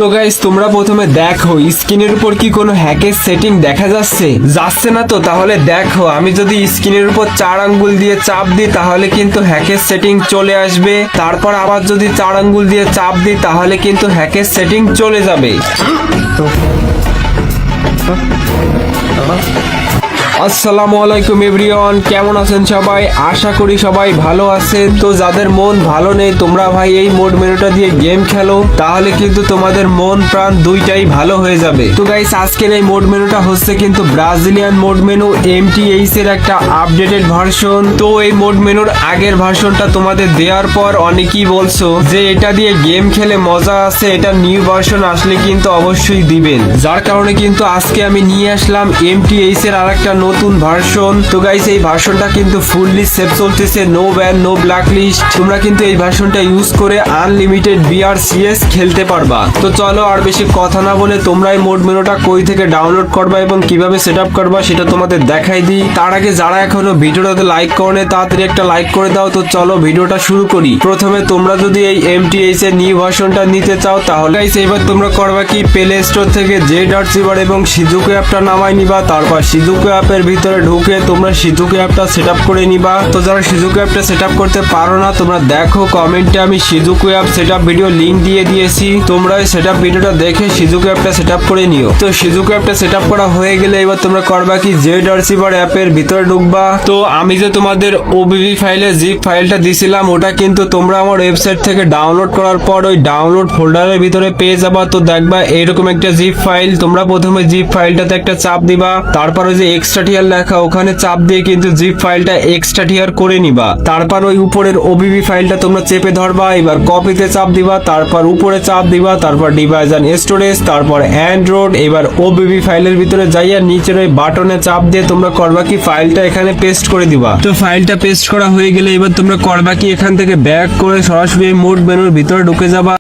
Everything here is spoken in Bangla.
তো গাইস তোমরা প্রথমে দেখো স্ক্রিনের উপর কি কোনো হ্যাকের সেটিং দেখা যাচ্ছে না তো তাহলে দেখো আমি যদি স্ক্রিনের উপর 4 আঙ্গুল দিয়ে চাপ দিই তাহলে কিন্তু হ্যাকের সেটিং চলে আসবে, তারপর আবার যদি 4 আঙ্গুল দিয়ে চাপ দিই তাহলে কিন্তু হ্যাকের সেটিং চলে যাবে। আসসালামু আলাইকুম এভরিওয়ান, কেমন আছেন সবাই? আশা করি সবাই ভালো আছেন। তো যাদের মন ভালো নেই তোমরা ভাই এই মোড মেনুটা দিয়ে গেম খেলো, তাহলে কিন্তু তোমাদের মন প্রাণ দুইটাই ভালো হয়ে যাবে। তো গাইস আজকের এই মোড মেনুটা হচ্ছে কিন্তু ব্রাজিলিয়ান মোড মেনু MTH এর একটা আপডেটেড ভার্সন। তো এই মোড মেনুর আগের ভার্সনটা তোমাদের দেওয়ার পর অনেকেই বলছো যে এটা দিয়ে গেম খেলে মজা আছে, এটা নিউ ভার্সন আসলে কিন্তু অবশ্যই দিবেন, যার কারণে কিন্তু আজকে আমি নিয়ে আসলাম MTH এর আরেকটা নতুন ভার্সন। তো গাইস এই ভার্সনটা কিন্তু ফুললি সেফ চলতেছে, no ban no blacklist. তোমরা কিন্তু এই ভার্সনটা ইউজ করে আনলিমিটেড BRCS খেলতে পারবা। তো চলো আর বেশি কথা না বলে তোমরা এই মোড মেনুটা কই থেকে ডাউনলোড করবা এবং কিভাবে সেটআপ করবা সেটা তোমাদের দেখাই দিই। তার আগে যারা এখনো ভিডিওটাতে লাইক করোনি তাড়াতাড়ি একটা লাইক করে দাও। তো চলো ভিডিওটা শুরু করি। প্রথমে তোমরা যদি এই MTH এর নিউ ভার্সনটা নিতে চাও তাহলে গাইস এবার তোমরা করবা কি, প্লে স্টোর থেকে Z.Cyber এবং শিজুকু অ্যাপটা নামাই নিবা। তারপর শিজুকু অ্যাপের ভিতরে ঢুকে তোমরা শিজুকু অ্যাপটা সেটআপ করে নিবা। তো যারা শিজুকু অ্যাপটা সেটআপ করতে পারো না তোমরা দেখো কমেন্টে আমি শিজুকু অ্যাপ সেটআপ ভিডিও লিংক দিয়ে দিয়েছি, তোমরা এই সেটআপ ভিডিওটা দেখে শিজুকু অ্যাপটা সেটআপ করে নিও। তো শিজুকু অ্যাপটা সেটআপ করা হয়ে গেলে এবার তোমরা করবা কি, Z.Cyber অ্যাপের ভিতরে ঢুকবা। তো আমি যে তোমাদের OBB ফাইলে জিপ ফাইলটা দিছিলাম ওটা কিন্তু তোমরা আমার ওয়েবসাইট থেকে ডাউনলোড করার পর ওই ডাউনলোড ফোল্ডারের ভিতরে পেয়ে যাবা। তো দেখবা এরকম একটা জিপ ফাইল, তোমরা প্রথমে জিপ ফাইলটাতে একটা চাপ দিবা, তারপর ওই যে এক্সট্রা টিয়ার লেখা ওখানে চাপ দিয়ে কিন্তু জিপ ফাইলটা এক্সট্রা টিয়ার করে নিবা। তারপর ওই উপরের OBB ফাইলটা তোমরা চেপে ধরবা, এবার কপিতে চাপ দিবা, তারপর উপরে চাপ দিবা, তারপর ডিভাইস এন্ড স্টোরেজ, তারপর অ্যান্ড্রয়েড। এবার OBB ফাইলের ভিতরে যাইয়া নিচের ওই বাটনে চাপ দিয়ে তোমরা করবা কি ফাইলটা এখানে পেস্ট করে দিবা। তো ফাইলটা পেস্ট করা হয়ে গেলে এবার তোমরা করবা কি, এখান থেকে ব্যাক করে সরাসরি মোড মেনুর ভিতরে ঢুকে যাবা।